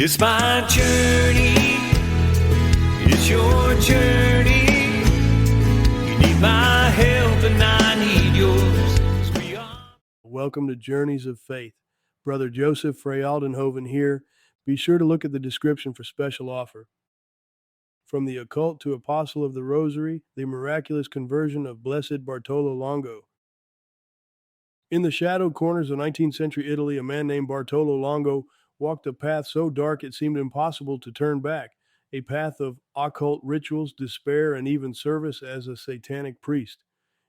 It's my journey, it's your journey. You need my help and I need yours. 'Cause we are... Welcome to Journeys of Faith. Brother Joseph Fr Alberto here. Be sure to look at the description for special offer. From the Occult to Apostle of the Rosary, the miraculous conversion of Blessed Bartolo Longo. In the shadowed corners of 19th century Italy, a man named Bartolo Longo walked a path so dark it seemed impossible to turn back, a path of occult rituals, despair, and even service as a satanic priest.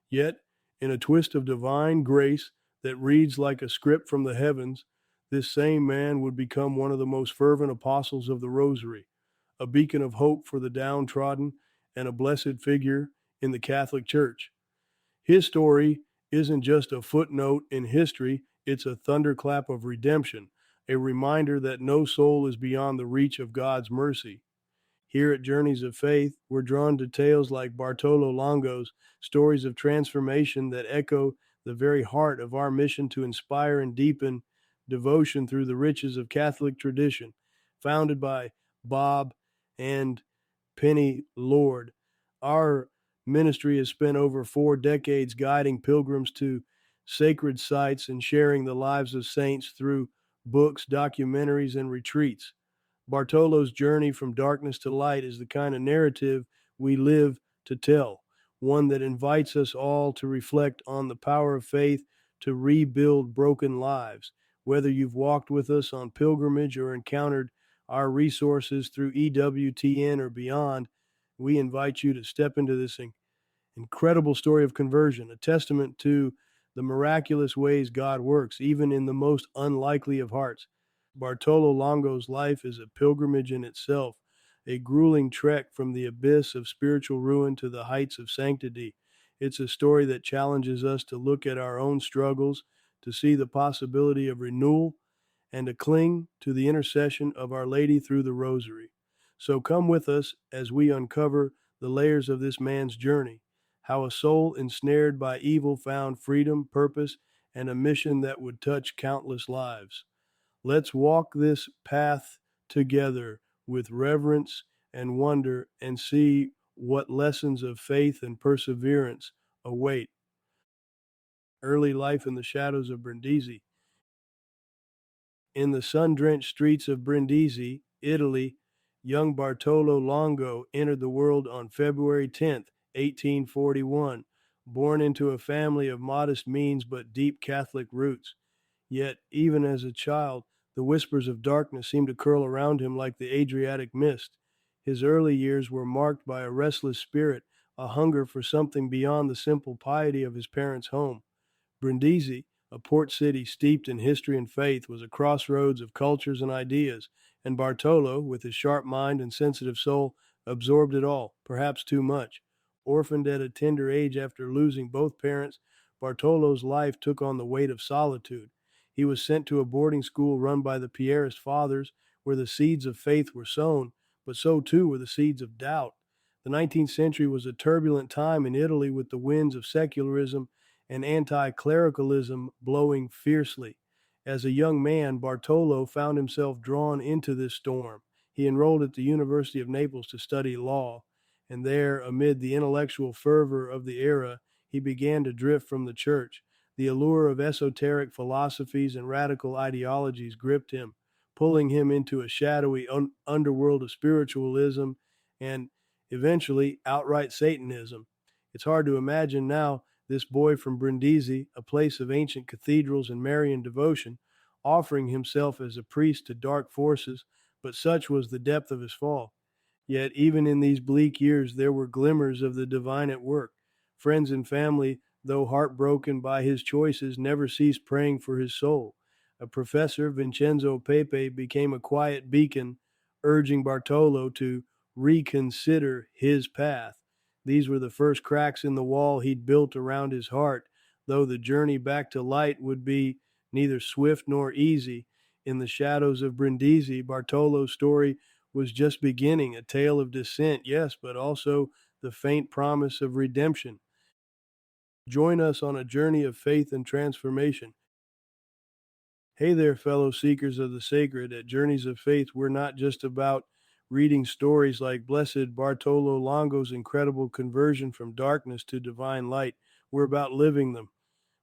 Yet, in a twist of divine grace that reads like a script from the heavens, this same man would become one of the most fervent apostles of the Rosary, a beacon of hope for the downtrodden, and a blessed figure in the Catholic Church. His story isn't just a footnote in history, it's a thunderclap of redemption, a reminder that no soul is beyond the reach of God's mercy. Here at Journeys of Faith, we're drawn to tales like Bartolo Longo's, stories of transformation that echo the very heart of our mission to inspire and deepen devotion through the riches of Catholic tradition, founded by Bob and Penny Lord. Our ministry has spent over 4 decades guiding pilgrims to sacred sites and sharing the lives of saints through books, documentaries, and retreats. Bartolo's journey from darkness to light is the kind of narrative we live to tell, one that invites us all to reflect on the power of faith to rebuild broken lives. Whether you've walked with us on pilgrimage or encountered our resources through EWTN or beyond, we invite you to step into this incredible story of conversion, a testament to the miraculous ways God works, even in the most unlikely of hearts. Bartolo Longo's life is a pilgrimage in itself, a grueling trek from the abyss of spiritual ruin to the heights of sanctity. It's a story that challenges us to look at our own struggles, to see the possibility of renewal, and to cling to the intercession of Our Lady through the Rosary. So come with us as we uncover the layers of this man's journey, how a soul ensnared by evil found freedom, purpose, and a mission that would touch countless lives. Let's walk this path together with reverence and wonder and see what lessons of faith and perseverance await. Early life in the shadows of Brindisi. In the sun-drenched streets of Brindisi, Italy, young Bartolo Longo entered the world on February 10th, 1841, born into a family of modest means but deep Catholic roots. Yet, even as a child, the whispers of darkness seemed to curl around him like the Adriatic mist. His early years were marked by a restless spirit, a hunger for something beyond the simple piety of his parents' home. Brindisi, a port city steeped in history and faith, was a crossroads of cultures and ideas, and Bartolo, with his sharp mind and sensitive soul, absorbed it all, perhaps too much. Orphaned at a tender age after losing both parents, Bartolo's life took on the weight of solitude. He was sent to a boarding school run by the Pierist fathers, where the seeds of faith were sown, but so too were the seeds of doubt. The 19th century was a turbulent time in Italy, with the winds of secularism and anti-clericalism blowing fiercely. As a young man, Bartolo found himself drawn into this storm. He enrolled at the University of Naples to study law, and there, amid the intellectual fervor of the era, he began to drift from the church. The allure of esoteric philosophies and radical ideologies gripped him, pulling him into a shadowy underworld of spiritualism and eventually outright Satanism. It's hard to imagine now this boy from Brindisi, a place of ancient cathedrals and Marian devotion, offering himself as a priest to dark forces, but such was the depth of his fall. Yet even in these bleak years there were glimmers of the divine at work. Friends and family, though heartbroken by his choices, never ceased praying for his soul. A professor, Vincenzo Pepe, became a quiet beacon, urging Bartolo to reconsider his path. These were the first cracks in the wall he'd built around his heart, though the journey back to light would be neither swift nor easy. In the shadows of Brindisi, Bartolo's story was just beginning, a tale of descent, yes, but also the faint promise of redemption. Join us on a journey of faith and transformation. Hey there, fellow seekers of the sacred. At Journeys of Faith, we're not just about reading stories like Blessed Bartolo Longo's incredible conversion from darkness to divine light. We're about living them.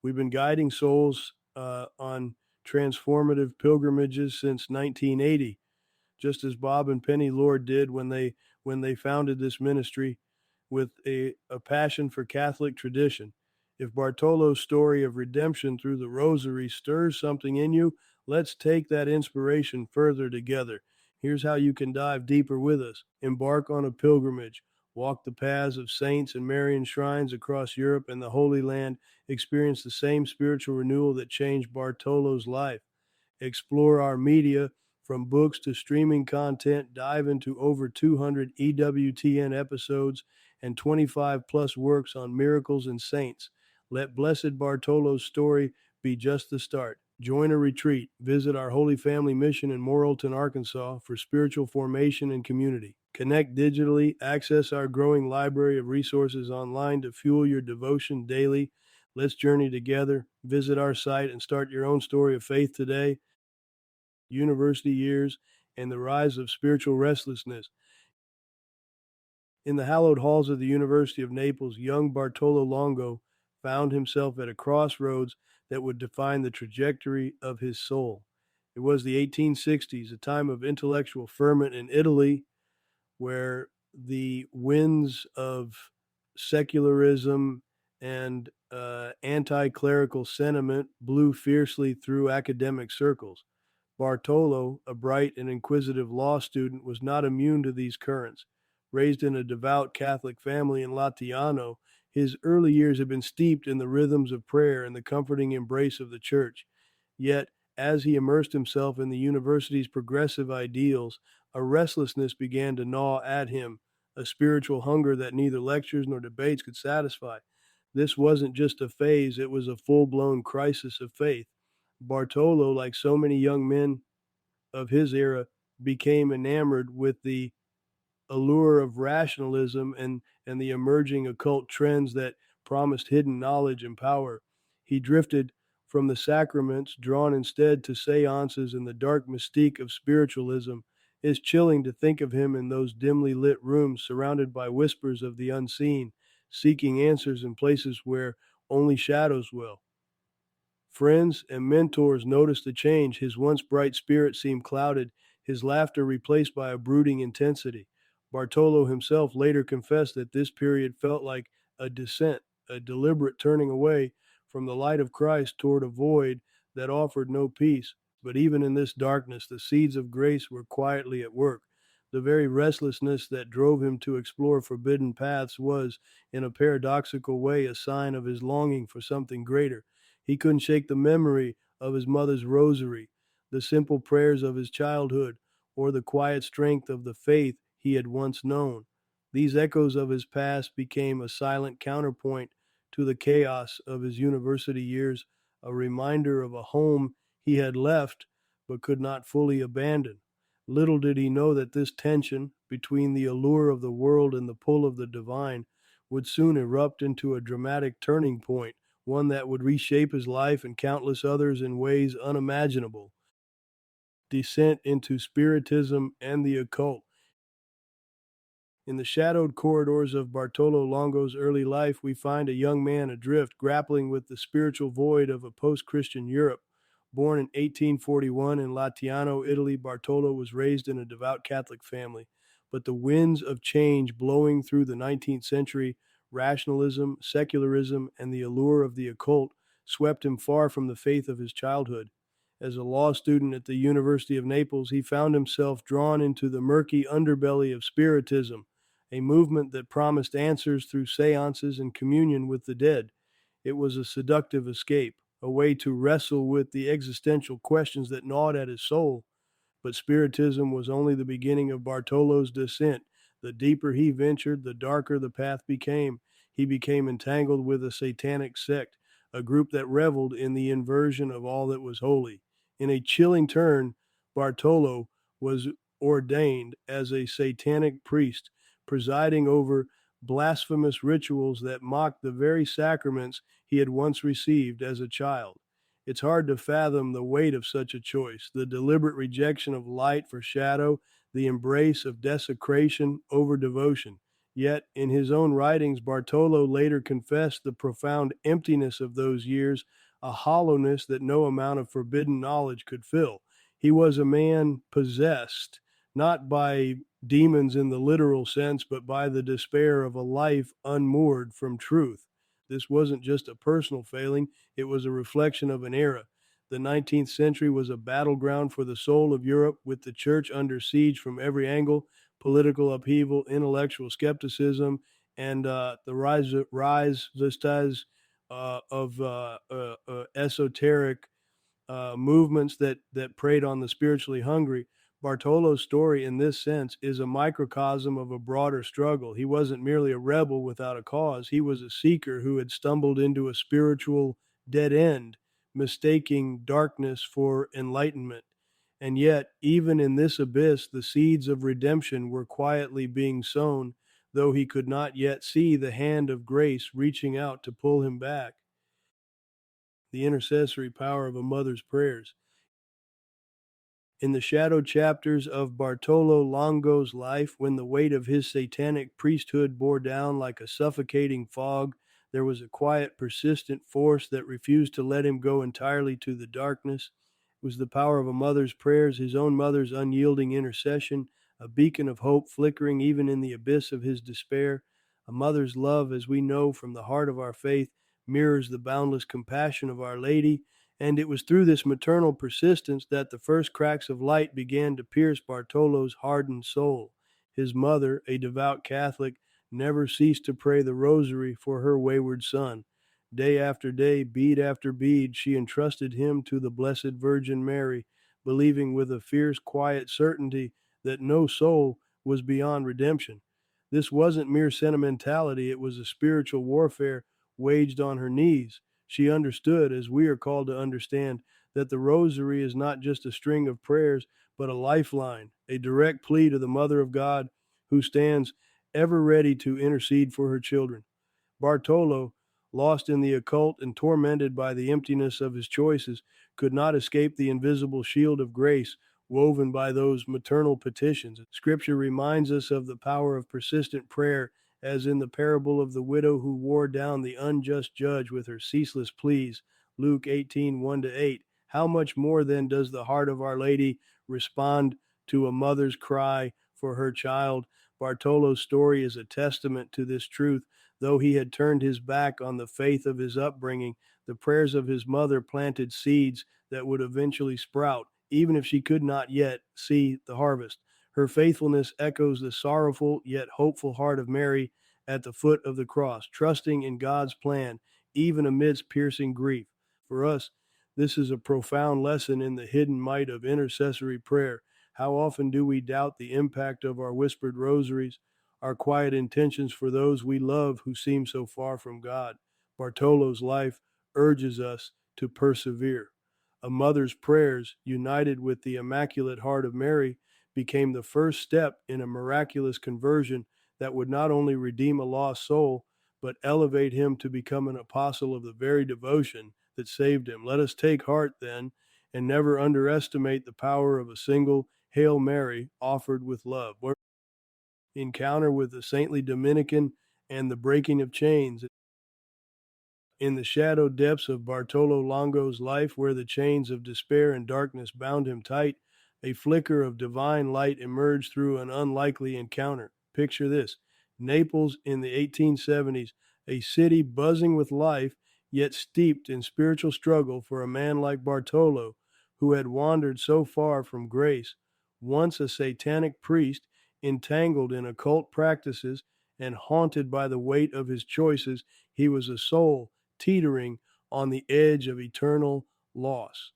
We've been guiding souls on transformative pilgrimages since 1980, just as Bob and Penny Lord did when they founded this ministry with a passion for Catholic tradition. If Bartolo's story of redemption through the Rosary stirs something in you, let's take that inspiration further together. Here's how you can dive deeper with us. Embark on a pilgrimage. Walk the paths of saints and Marian shrines across Europe and the Holy Land. Experience the same spiritual renewal that changed Bartolo's life. Explore our media from books to streaming content. Dive into over 200 EWTN episodes and 25 plus works on miracles and saints. Let Blessed Bartolo's story be just the start. Join a retreat. Visit our Holy Family Mission in Morrilton, Arkansas for spiritual formation and community. Connect digitally. Access our growing library of resources online to fuel your devotion daily. Let's journey together. Visit our site and start your own story of faith today. University years and the rise of spiritual restlessness. In the hallowed halls of the University of Naples, young Bartolo Longo found himself at a crossroads that would define the trajectory of his soul. It was the 1860s, a time of intellectual ferment in Italy, where the winds of secularism and anti-clerical sentiment blew fiercely through academic circles. Bartolo, a bright and inquisitive law student, was not immune to these currents. Raised in a devout Catholic family in Latiano, his early years had been steeped in the rhythms of prayer and the comforting embrace of the church. Yet, as he immersed himself in the university's progressive ideals, a restlessness began to gnaw at him, a spiritual hunger that neither lectures nor debates could satisfy. This wasn't just a phase, it was a full-blown crisis of faith. Bartolo, like so many young men of his era, became enamored with the allure of rationalism and the emerging occult trends that promised hidden knowledge and power. He drifted from the sacraments, drawn instead to seances and the dark mystique of spiritualism. It's chilling to think of him in those dimly lit rooms surrounded by whispers of the unseen, seeking answers in places where only shadows will. Friends and mentors noticed the change. His once bright spirit seemed clouded, his laughter replaced by a brooding intensity. Bartolo himself later confessed that this period felt like a descent, a deliberate turning away from the light of Christ toward a void that offered no peace. But even in this darkness, the seeds of grace were quietly at work. The very restlessness that drove him to explore forbidden paths was, in a paradoxical way, a sign of his longing for something greater. He couldn't shake the memory of his mother's rosary, the simple prayers of his childhood, or the quiet strength of the faith he had once known. These echoes of his past became a silent counterpoint to the chaos of his university years, a reminder of a home he had left but could not fully abandon. Little did he know that this tension between the allure of the world and the pull of the divine would soon erupt into a dramatic turning point, one that would reshape his life and countless others in ways unimaginable. Descent into spiritism and the occult. In the shadowed corridors of Bartolo Longo's early life, we find a young man adrift, grappling with the spiritual void of a post-Christian Europe. Born in 1841 in Latiano, Italy, Bartolo was raised in a devout Catholic family. But the winds of change blowing through the 19th century, rationalism, secularism, and the allure of the occult swept him far from the faith of his childhood. As a law student at the University of Naples, he found himself drawn into the murky underbelly of spiritism, a movement that promised answers through seances and communion with the dead. It was a seductive escape, a way to wrestle with the existential questions that gnawed at his soul. But Spiritism was only the beginning of Bartolo's descent. The deeper he ventured, the darker the path became. He became entangled with a satanic sect, a group that reveled in the inversion of all that was holy. In a chilling turn, Bartolo was ordained as a satanic priest, presiding over blasphemous rituals that mocked the very sacraments he had once received as a child. It's hard to fathom the weight of such a choice, the deliberate rejection of light for shadow, the embrace of desecration over devotion. Yet, in his own writings, Bartolo later confessed the profound emptiness of those years, a hollowness that no amount of forbidden knowledge could fill. He was a man possessed, not by demons in the literal sense, but by the despair of a life unmoored from truth. This wasn't just a personal failing, it was a reflection of an era. The 19th century was a battleground for the soul of Europe, with the church under siege from every angle: political upheaval, intellectual skepticism, and the rise of esoteric movements that preyed on the spiritually hungry. Bartolo's story, in this sense, is a microcosm of a broader struggle. He wasn't merely a rebel without a cause, he was a seeker who had stumbled into a spiritual dead end, mistaking darkness for enlightenment. And yet, even in this abyss, the seeds of redemption were quietly being sown, though he could not yet see the hand of grace reaching out to pull him back. The intercessory power of a mother's prayers. In the shadowed chapters of Bartolo Longo's life, when the weight of his satanic priesthood bore down like a suffocating fog, there was a quiet, persistent force that refused to let him go entirely to the darkness. It was the power of a mother's prayers, his own mother's unyielding intercession, a beacon of hope flickering even in the abyss of his despair. A mother's love, as we know from the heart of our faith, mirrors the boundless compassion of Our Lady, and it was through this maternal persistence that the first cracks of light began to pierce Bartolo's hardened soul. His mother, a devout Catholic, never ceased to pray the Rosary for her wayward son. Day after day, bead after bead, she entrusted him to the Blessed Virgin Mary, believing with a fierce, quiet certainty that no soul was beyond redemption. This wasn't mere sentimentality, it was a spiritual warfare waged on her knees. She understood, as we are called to understand, that the Rosary is not just a string of prayers, but a lifeline, a direct plea to the Mother of God who stands ever ready to intercede for her children. Bartolo, lost in the occult and tormented by the emptiness of his choices, could not escape the invisible shield of grace woven by those maternal petitions. Scripture reminds us of the power of persistent prayer, as in the parable of the widow who wore down the unjust judge with her ceaseless pleas, Luke 18:1-8. How much more then does the heart of Our Lady respond to a mother's cry for her child? Bartolo's story is a testament to this truth. Though he had turned his back on the faith of his upbringing, the prayers of his mother planted seeds that would eventually sprout, even if she could not yet see the harvest. Her faithfulness echoes the sorrowful yet hopeful heart of Mary at the foot of the cross, trusting in God's plan, even amidst piercing grief. For us, this is a profound lesson in the hidden might of intercessory prayer. How often do we doubt the impact of our whispered rosaries, our quiet intentions for those we love who seem so far from God? Bartolo's life urges us to persevere. A mother's prayers, united with the Immaculate Heart of Mary, became the first step in a miraculous conversion that would not only redeem a lost soul, but elevate him to become an apostle of the very devotion that saved him. Let us take heart, then, and never underestimate the power of a single Hail Mary offered with love. Encounter with the saintly Dominican and the breaking of chains. In the shadowed depths of Bartolo Longo's life, where the chains of despair and darkness bound him tight, a flicker of divine light emerged through an unlikely encounter. Picture this: Naples in the 1870s, a city buzzing with life, yet steeped in spiritual struggle for a man like Bartolo, who had wandered so far from grace. Once a satanic priest, entangled in occult practices and haunted by the weight of his choices, he was a soul teetering on the edge of eternal loss.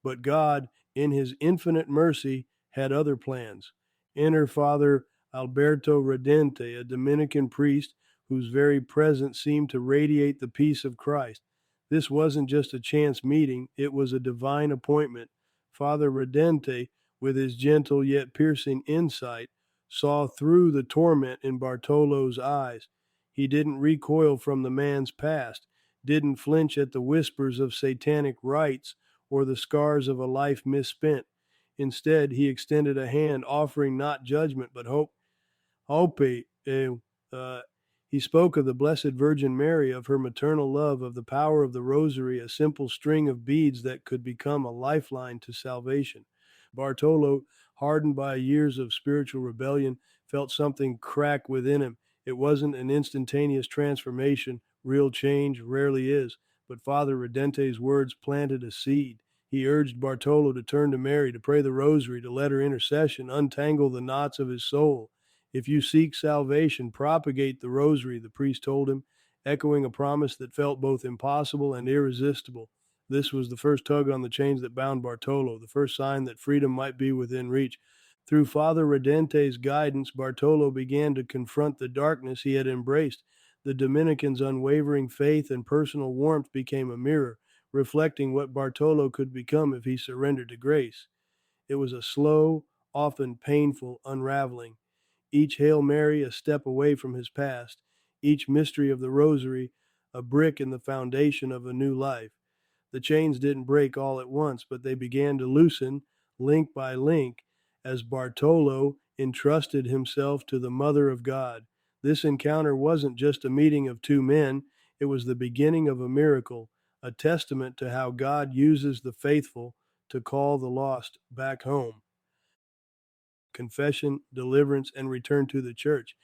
But God, in his infinite mercy, had other plans. Enter Fr Alberto Radente, a Dominican priest whose very presence seemed to radiate the peace of Christ. This wasn't just a chance meeting, it was a divine appointment. Father Radente, with his gentle yet piercing insight, saw through the torment in Bartolo's eyes. He didn't recoil from the man's past. didn't flinch at the whispers of satanic rites or the scars of a life misspent. Instead, he extended a hand, offering not judgment but hope. Hope. Uh, he spoke of the Blessed Virgin Mary, of her maternal love, of the power of the Rosary, a simple string of beads that could become a lifeline to salvation. Bartolo, hardened by years of spiritual rebellion, felt something crack within him. It wasn't an instantaneous transformation. Real change rarely is. But Father Radente's words planted a seed. He urged Bartolo to turn to Mary, to pray the Rosary, to let her intercession untangle the knots of his soul. If you seek salvation, propagate the Rosary, the priest told him, echoing a promise that felt both impossible and irresistible. This was the first tug on the chains that bound Bartolo, the first sign that freedom might be within reach. Through Father Radente's guidance, Bartolo began to confront the darkness he had embraced. The Dominican's unwavering faith and personal warmth became a mirror, reflecting what Bartolo could become if he surrendered to grace. It was a slow, often painful unraveling. Each Hail Mary a step away from his past, each mystery of the Rosary a brick in the foundation of a new life. The chains didn't break all at once, but they began to loosen, link by link, as Bartolo entrusted himself to the Mother of God. This encounter wasn't just a meeting of two men, it was the beginning of a miracle, a testament to how God uses the faithful to call the lost back home. Confession, deliverance, and return to the church.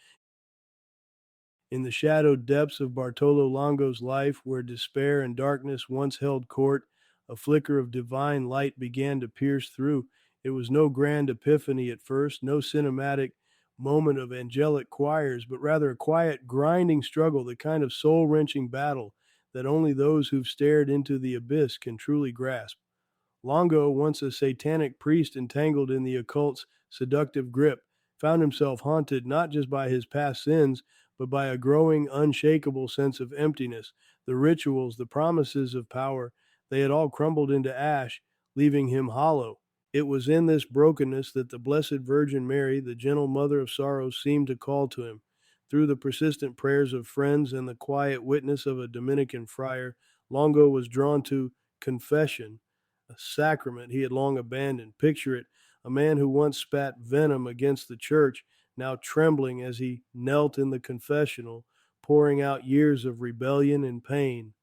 In the shadowed depths of Bartolo Longo's life, where despair and darkness once held court, a flicker of divine light began to pierce through. It was no grand epiphany at first, no cinematic moment of angelic choirs, but rather a quiet, grinding struggle, the kind of soul-wrenching battle that only those who've stared into the abyss can truly grasp. Longo, once a satanic priest entangled in the occult's seductive grip, found himself haunted not just by his past sins, but by a growing, unshakable sense of emptiness. The rituals, the promises of power, they had all crumbled into ash, leaving him hollow. It was in this brokenness that the Blessed Virgin Mary, the gentle Mother of Sorrows, seemed to call to him. Through the persistent prayers of friends and the quiet witness of a Dominican friar, Longo was drawn to confession, a sacrament he had long abandoned. Picture it, a man who once spat venom against the church, now trembling as he knelt in the confessional, pouring out years of rebellion and pain.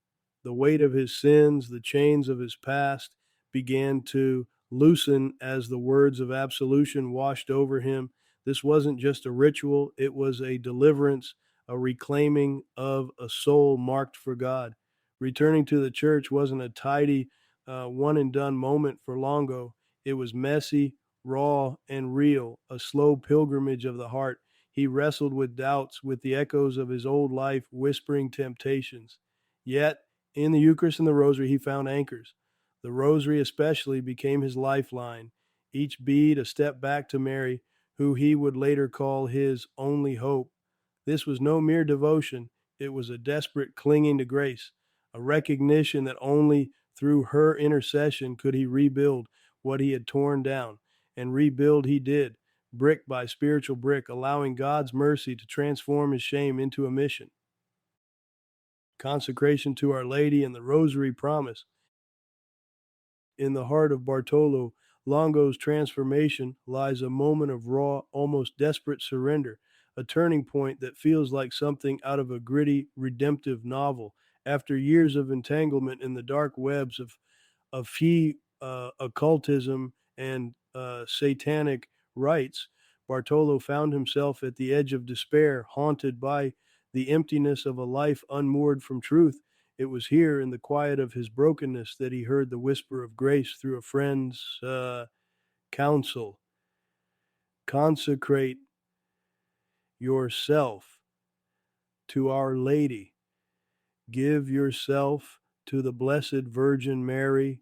The weight of his sins, the chains of his past, began to loosen as the words of absolution washed over him. This wasn't just a ritual, it was a deliverance, a reclaiming of a soul marked for God. Returning to the church wasn't a tidy, one and done moment for Longo. It was messy, raw, and real, a slow pilgrimage of the heart. He wrestled with doubts, with the echoes of his old life whispering temptations. Yet, in the Eucharist and the Rosary, he found anchors. The Rosary especially became his lifeline, each bead a step back to Mary, who he would later call his only hope. This was no mere devotion, it was a desperate clinging to grace, a recognition that only through her intercession could he rebuild what he had torn down. And rebuild he did, brick by spiritual brick, allowing God's mercy to transform his shame into a mission. Consecration to Our Lady and the Rosary promise. In the heart of Bartolo Longo's transformation lies a moment of raw, almost desperate surrender, a turning point that feels like something out of a gritty, redemptive novel. After years of entanglement in the dark webs of occultism and satanic rites, Bartolo found himself at the edge of despair, haunted by the emptiness of a life unmoored from truth. It was here in the quiet of his brokenness that he heard the whisper of grace through a friend's counsel. Consecrate yourself to Our Lady. Give yourself to the Blessed Virgin Mary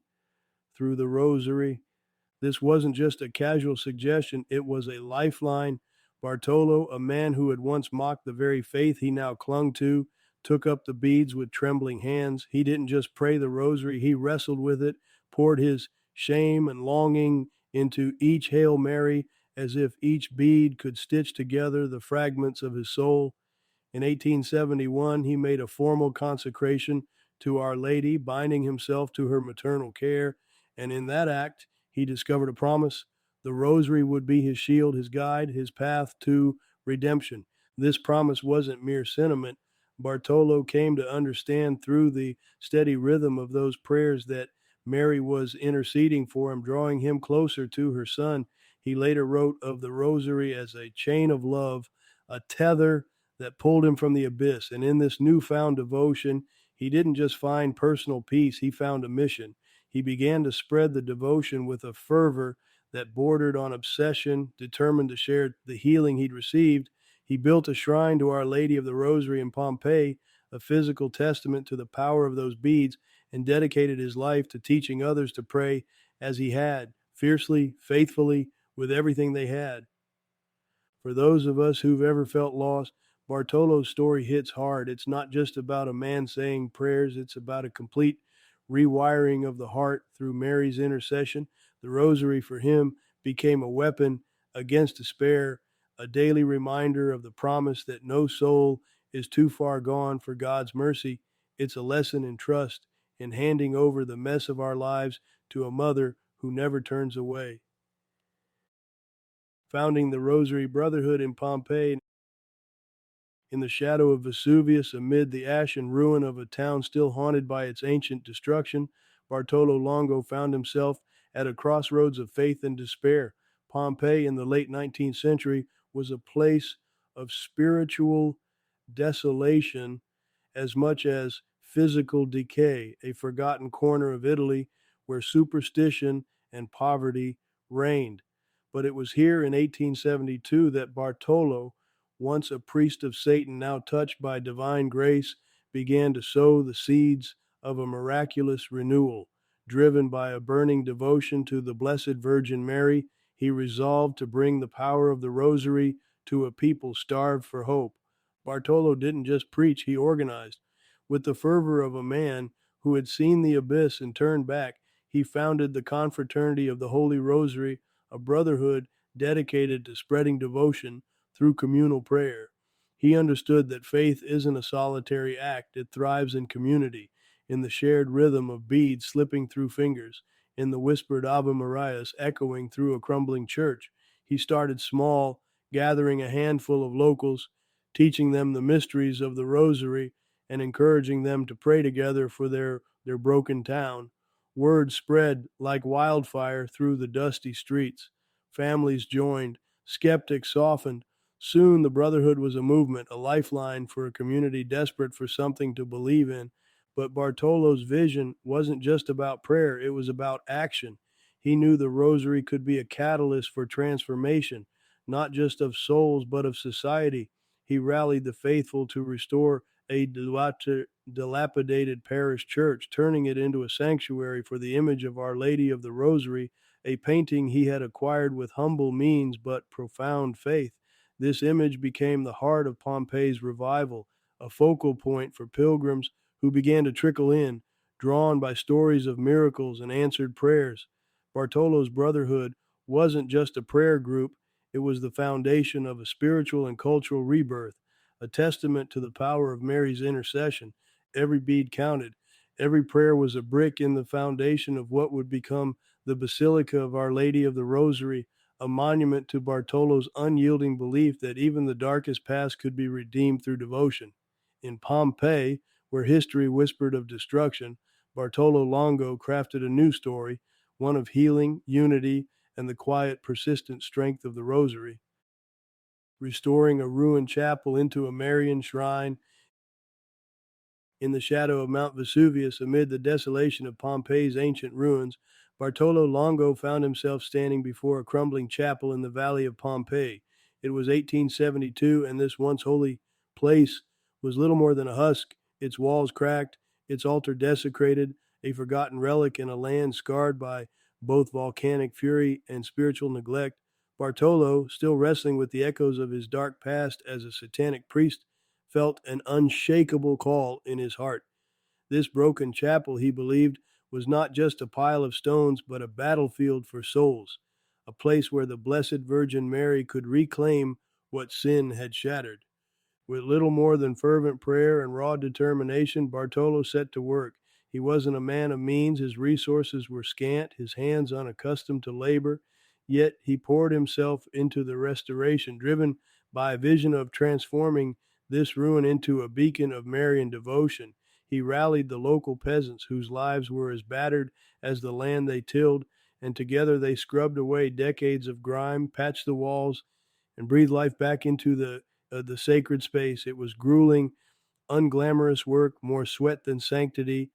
through the Rosary. This wasn't just a casual suggestion, it was a lifeline. Bartolo, a man who had once mocked the very faith he now clung to, took up the beads with trembling hands. He didn't just pray the Rosary, he wrestled with it, poured his shame and longing into each Hail Mary as if each bead could stitch together the fragments of his soul. In 1871, he made a formal consecration, to Our Lady, binding himself to her maternal care, and in that act he discovered a promise. The Rosary would be his shield, his guide, his path to redemption. This promise wasn't mere sentiment. Bartolo came to understand through the steady rhythm of those prayers that Mary was interceding for him, drawing him closer to her Son. He later wrote of the Rosary as a chain of love, a tether that pulled him from the abyss. And in this newfound devotion, he didn't just find personal peace, he found a mission. He began to spread the devotion with a fervor that bordered on obsession, determined to share the healing he'd received. He built a shrine to Our Lady of the Rosary in Pompeii, a physical testament to the power of those beads, and dedicated his life to teaching others to pray as he had, fiercely, faithfully, with everything they had. For those of us who've ever felt lost, Bartolo's story hits hard. It's not just about a man saying prayers, it's about a complete rewiring of the heart through Mary's intercession. The Rosary for him became a weapon against despair, a daily reminder of the promise that no soul is too far gone for God's mercy. It's a lesson in trust, in handing over the mess of our lives to a mother who never turns away. Founding the Rosary Brotherhood in Pompeii, in the shadow of Vesuvius, amid the ash and ruin of a town still haunted by its ancient destruction, Bartolo Longo found himself at a crossroads of faith and despair. Pompeii in the late 19th century was a place of spiritual desolation as much as physical decay, a forgotten corner of Italy where superstition and poverty reigned. But it was here in 1872 that Bartolo, once a priest of Satan, now touched by divine grace, began to sow the seeds of a miraculous renewal. Driven by a burning devotion to the Blessed Virgin Mary, he resolved to bring the power of the Rosary to a people starved for hope. Bartolo didn't just preach, he organized. With the fervor of a man who had seen the abyss and turned back, he founded the Confraternity of the Holy Rosary, a brotherhood dedicated to spreading devotion through communal prayer. He understood that faith isn't a solitary act, it thrives in community, in the shared rhythm of beads slipping through fingers, in the whispered Ave Marias echoing through a crumbling church. He started small, gathering a handful of locals, teaching them the mysteries of the Rosary, and encouraging them to pray together for their broken town. Word spread like wildfire through the dusty streets. Families joined, skeptics softened. Soon the Brotherhood was a movement, a lifeline for a community desperate for something to believe in. But Bartolo's vision wasn't just about prayer, it was about action. He knew the Rosary could be a catalyst for transformation, not just of souls, but of society. He rallied the faithful to restore a dilapidated parish church, turning it into a sanctuary for the image of Our Lady of the Rosary, a painting he had acquired with humble means but profound faith. This image became the heart of Pompeii's revival, a focal point for pilgrims who began to trickle in, drawn by stories of miracles and answered prayers. Bartolo's Brotherhood wasn't just a prayer group, it was the foundation of a spiritual and cultural rebirth, a testament to the power of Mary's intercession. Every bead counted. Every prayer was a brick in the foundation of what would become the Basilica of Our Lady of the Rosary, a monument to Bartolo's unyielding belief that even the darkest past could be redeemed through devotion. In Pompeii, where history whispered of destruction, Bartolo Longo crafted a new story, one of healing, unity, and the quiet, persistent strength of the Rosary. Restoring a ruined chapel into a Marian shrine in the shadow of Mount Vesuvius amid the desolation of Pompeii's ancient ruins, Bartolo Longo found himself standing before a crumbling chapel in the valley of Pompeii. It was 1872, and this once holy place was little more than a husk, its walls cracked, its altar desecrated, a forgotten relic in a land scarred by both volcanic fury and spiritual neglect. Bartolo, still wrestling with the echoes of his dark past as a satanic priest, felt an unshakable call in his heart. This broken chapel, he believed, was not just a pile of stones, but a battlefield for souls, a place where the Blessed Virgin Mary could reclaim what sin had shattered. With little more than fervent prayer and raw determination, Bartolo set to work. He wasn't a man of means, his resources were scant, his hands unaccustomed to labor, yet he poured himself into the restoration, driven by a vision of transforming this ruin into a beacon of Marian devotion. He rallied the local peasants whose lives were as battered as the land they tilled, and together they scrubbed away decades of grime, patched the walls, and breathed life back into the sacred space. It was grueling, unglamorous work, more sweat than sanctity,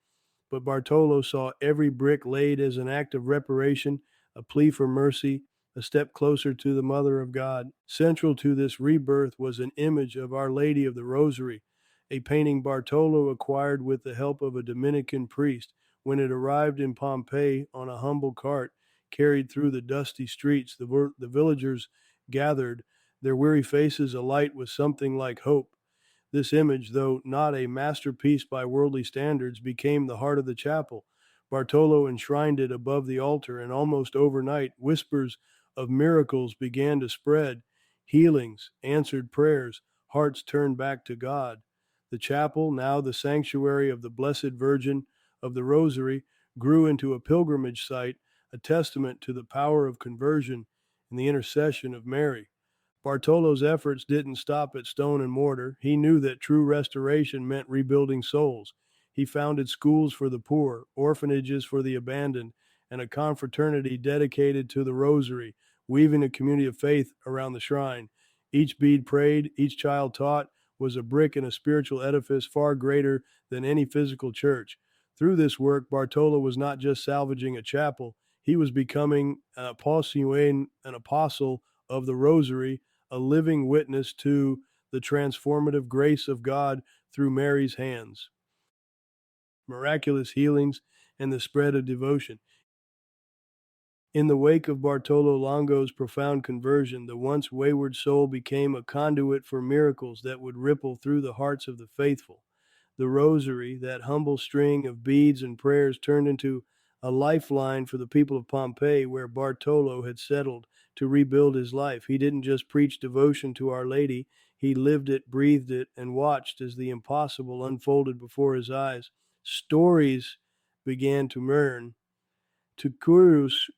but Bartolo saw every brick laid as an act of reparation, a plea for mercy, a step closer to the Mother of God. Central to this rebirth was an image of Our Lady of the Rosary, a painting Bartolo acquired with the help of a Dominican priest. When it arrived in Pompeii on a humble cart carried through the dusty streets, the villagers gathered, their weary faces alight with something like hope. This image, though not a masterpiece by worldly standards, became the heart of the chapel. Bartolo enshrined it above the altar, and almost overnight, whispers of miracles began to spread. Healings, answered prayers, hearts turned back to God. The chapel, now the sanctuary of the Blessed Virgin of the Rosary, grew into a pilgrimage site, a testament to the power of conversion and the intercession of Mary. Bartolo's efforts didn't stop at stone and mortar. He knew that true restoration meant rebuilding souls. He founded schools for the poor, orphanages for the abandoned, and a confraternity dedicated to the Rosary, weaving a community of faith around the shrine. Each bead prayed, each child taught, was a brick in a spiritual edifice far greater than any physical church. Through this work, Bartolo was not just salvaging a chapel, he was becoming an apostle of the Rosary, a living witness to the transformative grace of God through Mary's hands, miraculous healings, and the spread of devotion. In the wake of Bartolo Longo's profound conversion, the once wayward soul became a conduit for miracles that would ripple through the hearts of the faithful. The Rosary, that humble string of beads and prayers, turned into a lifeline for the people of Pompeii, where Bartolo had settled to rebuild his life. He didn't just preach devotion to Our Lady, he lived it, breathed it, and watched as the impossible unfolded before his eyes. Stories began to murmur, to curious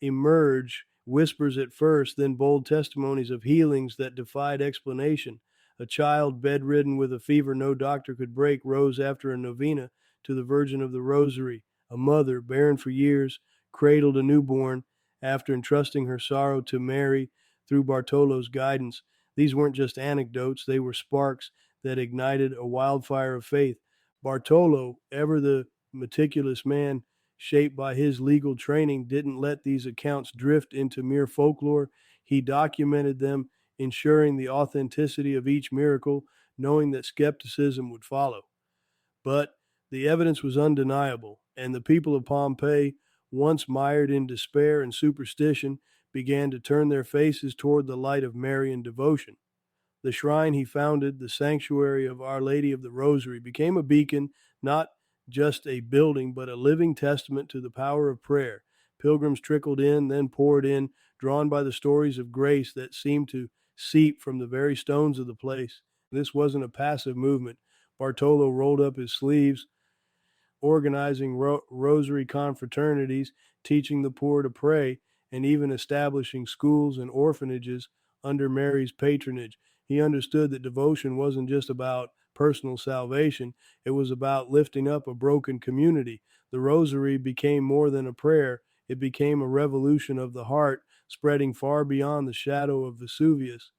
emerge, whispers at first, then bold testimonies of healings that defied explanation. A child bedridden with a fever no doctor could break rose after a novena to the Virgin of the Rosary. A mother, barren for years, cradled a newborn after entrusting her sorrow to Mary through Bartolo's guidance. These weren't just anecdotes, they were sparks that ignited a wildfire of faith. Bartolo, ever the meticulous man shaped by his legal training, didn't let these accounts drift into mere folklore. He documented them, ensuring the authenticity of each miracle, knowing that skepticism would follow. But the evidence was undeniable, and the people of Pompeii, once mired in despair and superstition, began to turn their faces toward the light of Marian devotion. The shrine he founded, the sanctuary of Our Lady of the Rosary, became a beacon, not just a building, but a living testament to the power of prayer. Pilgrims trickled in, then poured in, drawn by the stories of grace that seemed to seep from the very stones of the place. This wasn't a passive movement. Bartolo rolled up his sleeves, organizing rosary confraternities, teaching the poor to pray, and even establishing schools and orphanages under Mary's patronage. He understood that devotion wasn't just about personal salvation, it was about lifting up a broken community. The Rosary became more than a prayer, it became a revolution of the heart, spreading far beyond the shadow of Vesuvius.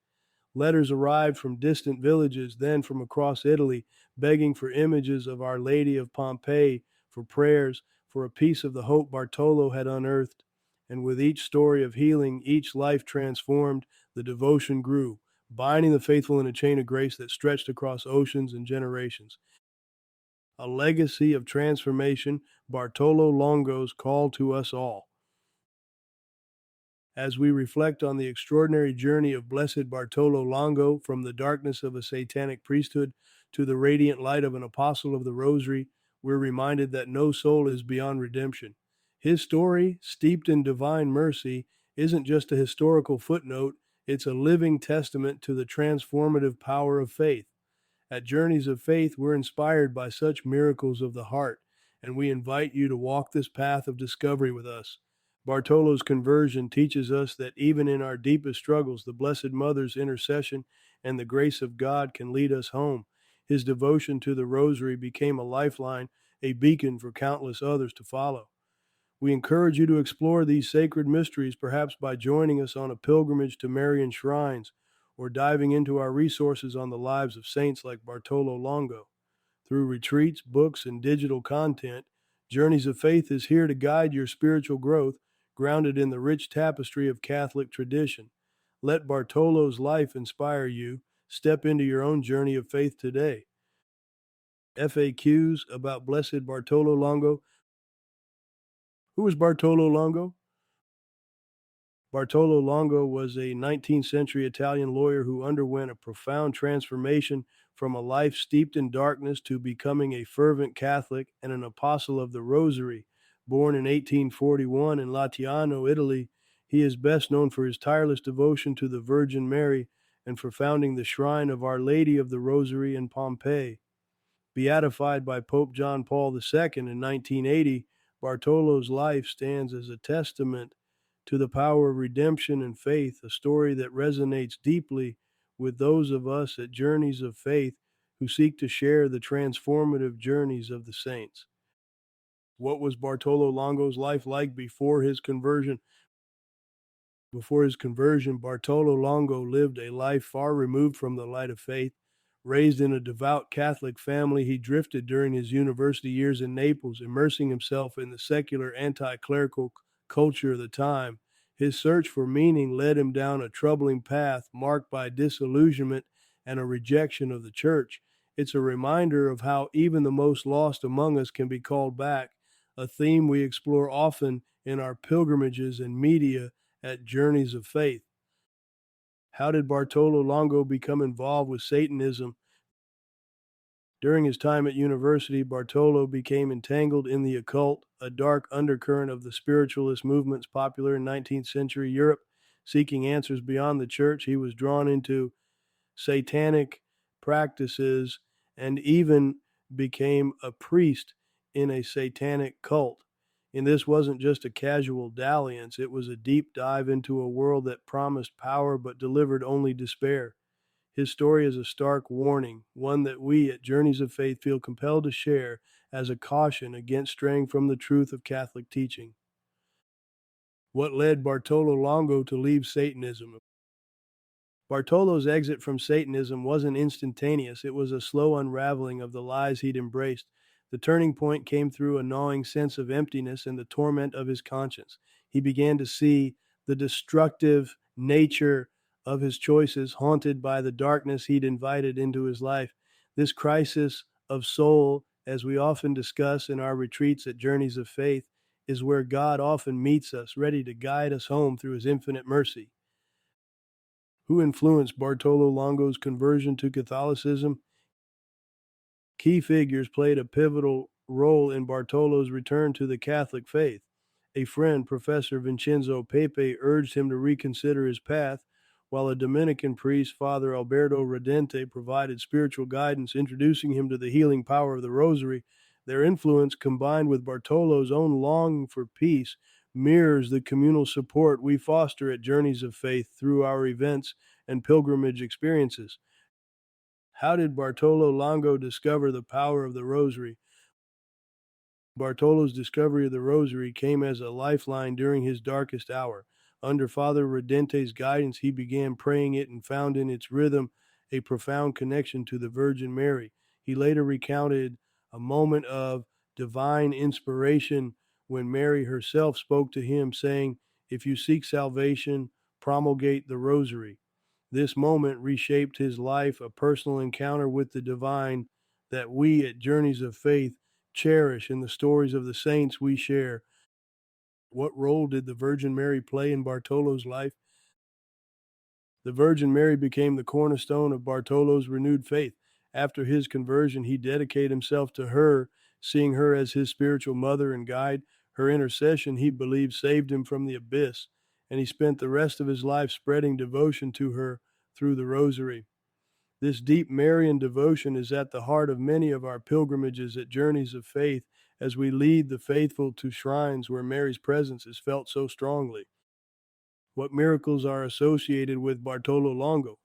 Letters arrived from distant villages, then from across Italy, begging for images of Our Lady of Pompeii, for prayers, for a piece of the hope Bartolo had unearthed. And with each story of healing, each life transformed, the devotion grew, binding the faithful in a chain of grace that stretched across oceans and generations. A legacy of transformation, Bartolo Longo's call to us all. As we reflect on the extraordinary journey of Blessed Bartolo Longo from the darkness of a satanic priesthood to the radiant light of an apostle of the Rosary, we're reminded that no soul is beyond redemption. His story, steeped in divine mercy, isn't just a historical footnote, It's a living testament to the transformative power of faith. At Journeys of Faith, we're inspired by such miracles of the heart, and we invite you to walk this path of discovery with us. Bartolo's conversion teaches us that even in our deepest struggles, the Blessed Mother's intercession and the grace of God can lead us home. His devotion to the Rosary became a lifeline, a beacon for countless others to follow. We encourage you to explore these sacred mysteries, perhaps by joining us on a pilgrimage to Marian shrines or diving into our resources on the lives of saints like Bartolo Longo. Through retreats, books, and digital content, Journeys of Faith is here to guide your spiritual growth, grounded in the rich tapestry of Catholic tradition. Let Bartolo's life inspire you. Step into your own journey of faith today. FAQs about Blessed Bartolo Longo. Who was Bartolo Longo? Bartolo Longo was a 19th century Italian lawyer who underwent a profound transformation from a life steeped in darkness to becoming a fervent Catholic and an apostle of the Rosary. Born in 1841 in Latiano, Italy, he is best known for his tireless devotion to the Virgin Mary and for founding the Shrine of Our Lady of the Rosary in Pompeii. Beatified by Pope John Paul II in 1980, Bartolo's life stands as a testament to the power of redemption and faith, a story that resonates deeply with those of us at Journeys of Faith who seek to share the transformative journeys of the saints. What was Bartolo Longo's life like before his conversion? Before his conversion, Bartolo Longo lived a life far removed from the light of faith. Raised in a devout Catholic family, he drifted during his university years in Naples, immersing himself in the secular anti-clerical culture of the time. His search for meaning led him down a troubling path marked by disillusionment and a rejection of the church. It's a reminder of how even the most lost among us can be called back, a theme we explore often in our pilgrimages and media at Journeys of Faith. How did Bartolo Longo become involved with Satanism? During his time at university, Bartolo became entangled in the occult, a dark undercurrent of the spiritualist movements popular in 19th century Europe. Seeking answers beyond the church, he was drawn into satanic practices and even became a priest in a satanic cult. And this wasn't just a casual dalliance, it was a deep dive into a world that promised power but delivered only despair. His story is a stark warning, one that we at Journeys of Faith feel compelled to share as a caution against straying from the truth of Catholic teaching. What led Bartolo Longo to leave Satanism? Bartolo's exit from Satanism wasn't instantaneous, it was a slow unraveling of the lies he'd embraced. The turning point came through a gnawing sense of emptiness and the torment of his conscience. He began to see the destructive nature of his choices, haunted by the darkness he'd invited into his life. This crisis of soul, as we often discuss in our retreats at Journeys of Faith, is where God often meets us, ready to guide us home through his infinite mercy. Who influenced Bartolo Longo's conversion to Catholicism? Key figures played a pivotal role in Bartolo's return to the Catholic faith. A friend, Professor Vincenzo Pepe, urged him to reconsider his path, while a Dominican priest, Fr Alberto Radente, provided spiritual guidance, introducing him to the healing power of the Rosary. Their influence, combined with Bartolo's own longing for peace, mirrors the communal support we foster at Journeys of Faith through our events and pilgrimage experiences. How did Bartolo Longo discover the power of the Rosary? Bartolo's discovery of the Rosary came as a lifeline during his darkest hour. Under Father Radente's guidance, he began praying it and found in its rhythm a profound connection to the Virgin Mary. He later recounted a moment of divine inspiration when Mary herself spoke to him, saying, "If you seek salvation, promulgate the Rosary." This moment reshaped his life, a personal encounter with the divine that we at Journeys of Faith cherish in the stories of the saints we share. What role did the Virgin Mary play in Bartolo's life? The Virgin Mary became the cornerstone of Bartolo's renewed faith. After his conversion, he dedicated himself to her, seeing her as his spiritual mother and guide. Her intercession, he believed, saved him from the abyss, and he spent the rest of his life spreading devotion to her through the Rosary. This deep Marian devotion is at the heart of many of our pilgrimages at Journeys of Faith as we lead the faithful to shrines where Mary's presence is felt so strongly. What miracles are associated with Bartolo Longo?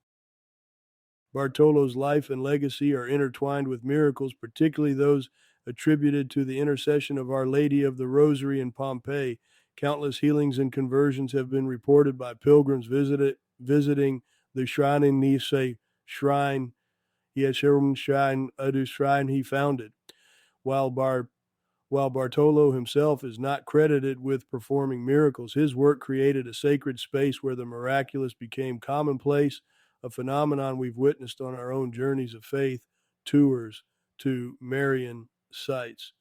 Bartolo's life and legacy are intertwined with miracles, particularly those attributed to the intercession of Our Lady of the Rosary in Pompeii. Countless healings and conversions have been reported by pilgrims visiting the shrine he founded. While Bartolo himself is not credited with performing miracles, his work created a sacred space where the miraculous became commonplace, a phenomenon we've witnessed on our own Journeys of Faith tours to Marian sites.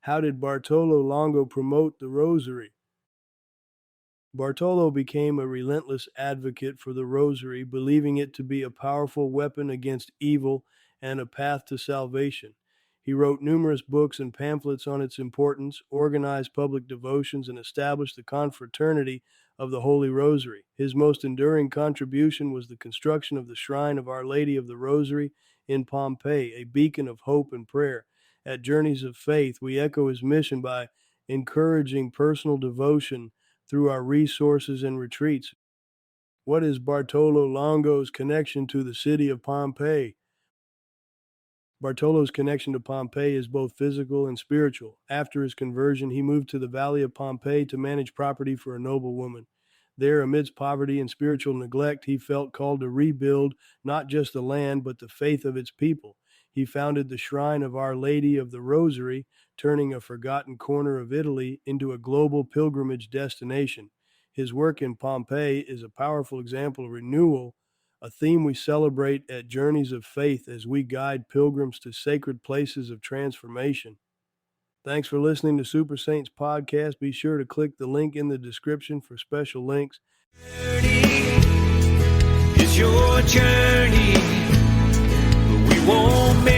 How did Bartolo Longo promote the Rosary? Bartolo became a relentless advocate for the Rosary, believing it to be a powerful weapon against evil and a path to salvation. He wrote numerous books and pamphlets on its importance, organized public devotions, and established the confraternity of the Holy Rosary. His most enduring contribution was the construction of the Shrine of Our Lady of the Rosary in Pompeii, a beacon of hope and prayer. At Journeys of Faith, we echo his mission by encouraging personal devotion through our resources and retreats. What is Bartolo Longo's connection to the city of Pompeii? Bartolo's connection to Pompeii is both physical and spiritual. After his conversion, he moved to the valley of Pompeii to manage property for a noblewoman. There, amidst poverty and spiritual neglect, he felt called to rebuild not just the land, but the faith of its people. He founded the Shrine of Our Lady of the Rosary, turning a forgotten corner of Italy into a global pilgrimage destination. His work in Pompeii is a powerful example of renewal, a theme we celebrate at Journeys of Faith as we guide pilgrims to sacred places of transformation. Thanks for listening to Super Saints Podcast. Be sure to click the link in the description for special links. It's your journey, but we won't make